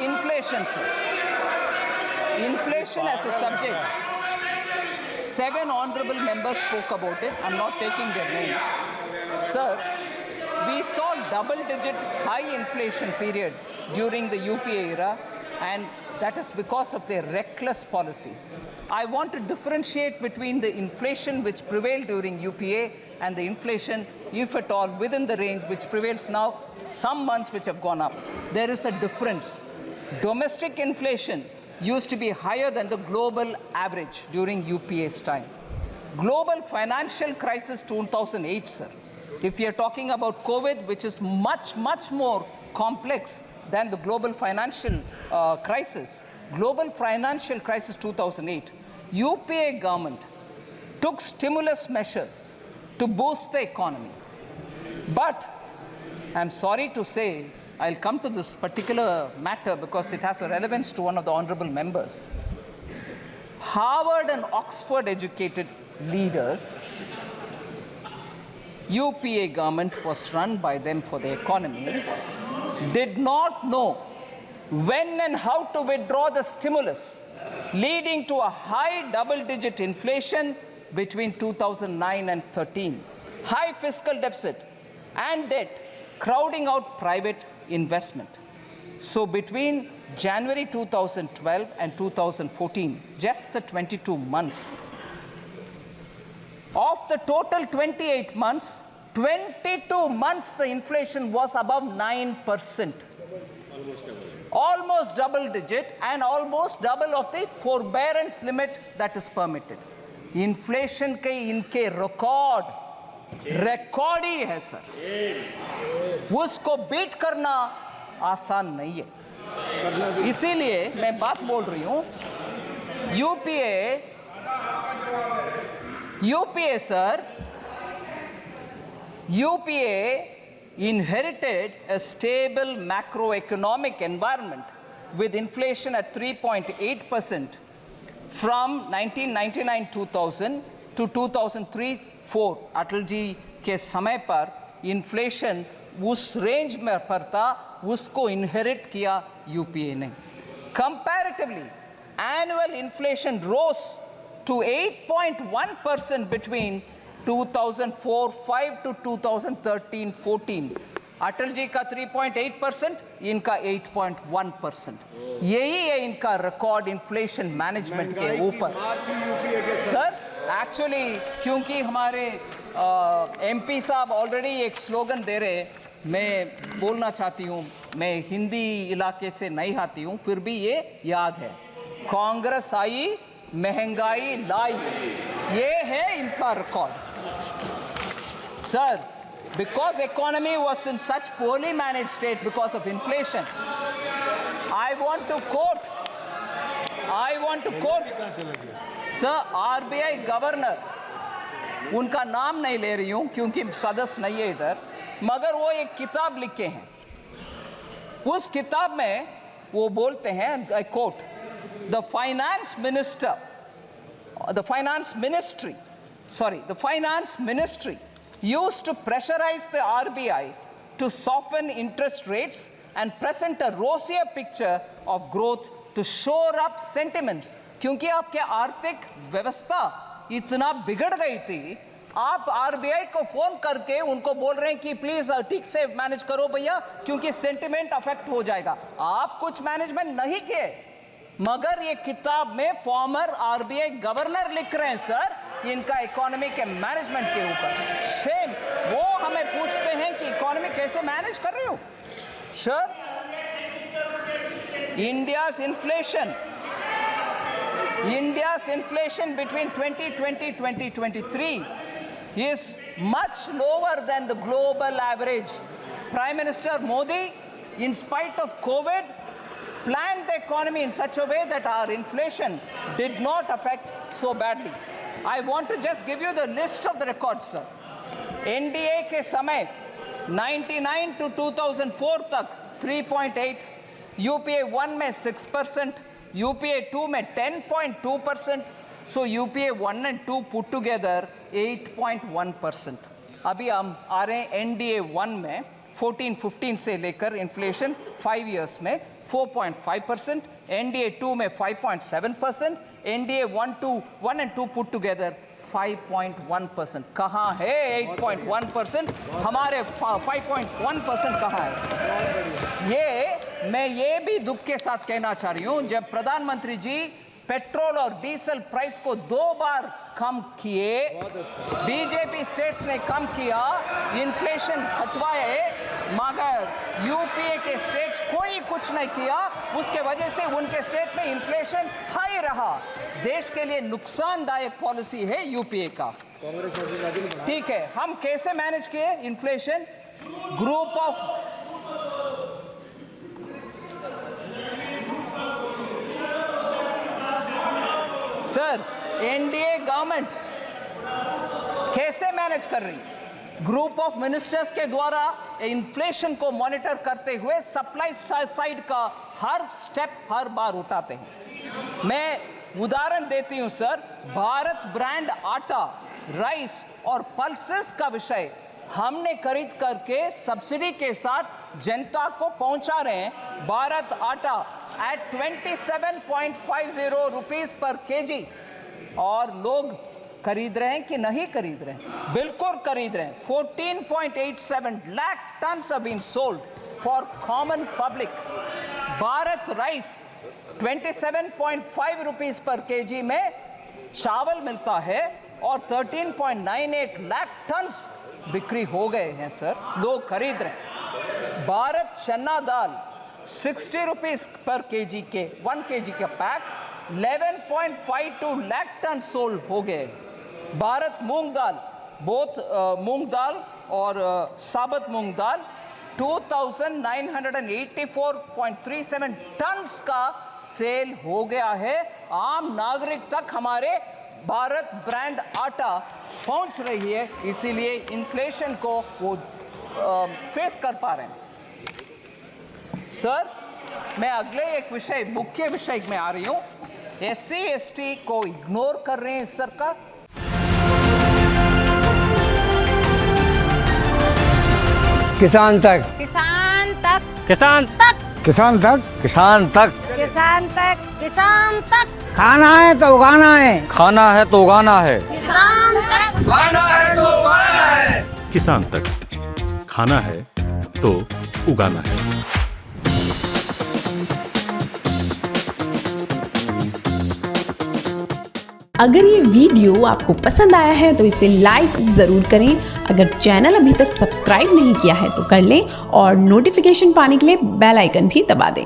inflation, sir. Inflation as a subject. 7 honorable members spoke about it. I'm not taking their names. Sir, we saw double-digit high inflation period during the UPA era, and that is because of their reckless policies. I want to differentiate between the inflation which prevailed during UPA and the inflation, if at all, within the range which prevails now, some months which have gone up. There is a difference. Domestic inflation used to be higher than the global average during UPA's time. Global financial crisis 2008, sir. If you are talking about COVID, which is much, much more complex than the global financial crisis, global financial crisis 2008, UPA government took stimulus measures to boost the economy. But I'm sorry to say, I'll come to this particular matter because it has a relevance to one of the honorable members. Harvard and Oxford educated leaders, UPA government was run by them for the economy, did not know when and how to withdraw the stimulus, leading to a high double-digit inflation between 2009 and 13, high fiscal deficit and debt, crowding out private investment. So between January 2012 and 2014, just the 22 months, of the total 28 months, 22 months the inflation was above 9%. Almost double digit and almost double of the forbearance limit that is permitted. Inflation के इनके record ही है sir, उसको beat करना आसान नहीं है। इसीलिए मैं बात बोल रही हूँ, UPA sir, UPA inherited a stable macroeconomic environment with inflation at 3.8% from 1999-2000 to 2003-4. Atal ji के समय पर इन्फ्लेशन उस रेंज में पर था, उसको इनहेरिट किया UPA ने. Comparatively, annual inflation rose to 8.1% between 2004-5 to 2013-14. Atal ji का 3.8%, इनका 8.1%. यही है इनका रिकॉर्ड इन्फ्लेशन मैनेजमेंट के ऊपर. सर, एक्चुअली क्योंकि हमारे MP साहब ऑलरेडी एक स्लोगन दे रहे, मैं बोलना चाहती हूँ, मैं हिंदी इलाके से नहीं आती हूँ, फिर भी ये याद है, कांग्रेस आई महंगाई लाई, ये है इनका record. Sir, because economy was in such poorly managed state because of inflation, I want to quote, sir, RBI governor, उनका नाम नहीं ले रही हूँ क्योंकि सदस्य नहीं है इधर, मगर वो एक किताब लिखे हैं. उस किताब में वो बोलते हैं, I quote, the finance ministry used to pressurize the RBI to soften interest rates and present a rosier picture of growth to shore up sentiments. क्योंकि आपके आर्थिक व्यवस्था इतना बिगड़ गई थी, आप RBI को फोन करके उनको बोल रहे हैं कि प्लीज ठीक से मैनेज करो भैया, क्योंकि सेंटिमेंट अफेक्ट हो जाएगा. आप कुछ मैनेजमेंट नहीं किए, मगर ये किताब में फॉर्मर RBI गवर्नर लिख रहे हैं सर इनका इकोनॉमी के मैनेजमेंट के ऊपर. शेम. वो हमें पूछते हैं कि इकोनॉमी कैसे मैनेज कर रहे हो. Sir, India's inflation between 2020-2023 is much lower than the global average. Prime Minister Modi, in spite of COVID, planned the economy in such a way that our inflation did not affect so badly. I want to just give you the list of the records, sir. NDA के समय 99 to 2004 तक 3.8, UPA 1 में 6%, UPA 2 में 10.2%, so UPA 1 and 2 put together 8.1%. अभी हम आ रहे हैं NDA 1 में 14-15 से लेकर इन्फ्लेशन 5 years में 4.5%, NDA 2 में 5.7%, NDA 1 and 2 put together 5.1%. कहाँ है 8.1%? हमारे 5.1% कहाँ है? मैं ये भी दुख के साथ कहना चाह रही हूँ, जब प्रधानमंत्री जी पेट्रोल और डीजल प्राइस को 2 बार कम किए, बीजेपी स्टेट्स ने कम किया, इन्फ्लेशन घटवाए, मगर यूपीए के स्टेट्स कोई कुछ नहीं किया। उसके वजह से उनके स्टेट में इन्फ्लेशन हाई रहा। देश के लिए नुकसानदायक पॉलिसी है यूपीए का। ठीक है, हम कैसे मैनेज किए inflation? Group of sir, NDA government कैसे मैनेज कर रही? ग्रुप ऑफ मिनिस्टर्स के द्वारा इन्फ्लेशन को मॉनिटर करते हुए सप्लाई साइड का हर स्टेप हर बार उठाते हैं। मैं उदाहरण देती हूं सर, भारत ब्रांड आटा, राइस और पल्सेस का विषय हमने खरीद करके सब्सिडी के साथ जनता को पहुंचा रहे हैं। भारत आटा at 27.50 रुपीस पर केजी, और लोग खरीद रहे हैं कि नहीं खरीद रहे हैं? बिल्कुल खरीद रहे हैं। 14.87 lakh tons have been sold for common public। Bharat rice 27.5 rupees पर केजी में चावल मिलता है और 13.98 लाख टन्स बिक्री हो गए हैं सर, लोग खरीद रहे हैं। भारत चना दाल 60 रुपीस पर केजी के 1 केजी का पैक 11.52 लाख टन सोल्ड हो गए। भारत मूंग दाल, बोथ मूंग दाल और साबुत मूंग दाल 2984.37 टन्स का सेल हो गया है। आम नागरिक तक हमारे भारत ब्रांड आटा पहुंच रही है, इसीलिए इन्फ्लेशन को वो फेस कर पा रहे हैं। सर, मैं अगले एक विषय, मुख्य विषय में आ रही हूं। SC ST को इग्नोर कर रहे हैं सरकार। किसान तक, किसान तक, किसान तक, किसान तक, किसान तक, किसान तक, किसान तक। खाना है तो उगाना है, खाना है तो उगाना है, किसान तक, खाना है तो उगाना है। किसान तक, खाना है तो उगाना है। अगर ये वीडियो आपको पसंद आया है तो इसे लाइक ज़रूर करें। अगर चैनल अभी तक सब्सक्राइब नहीं किया है तो कर लें और नोटिफिकेशन पाने के लिए बेल आइकन भी दबा दें।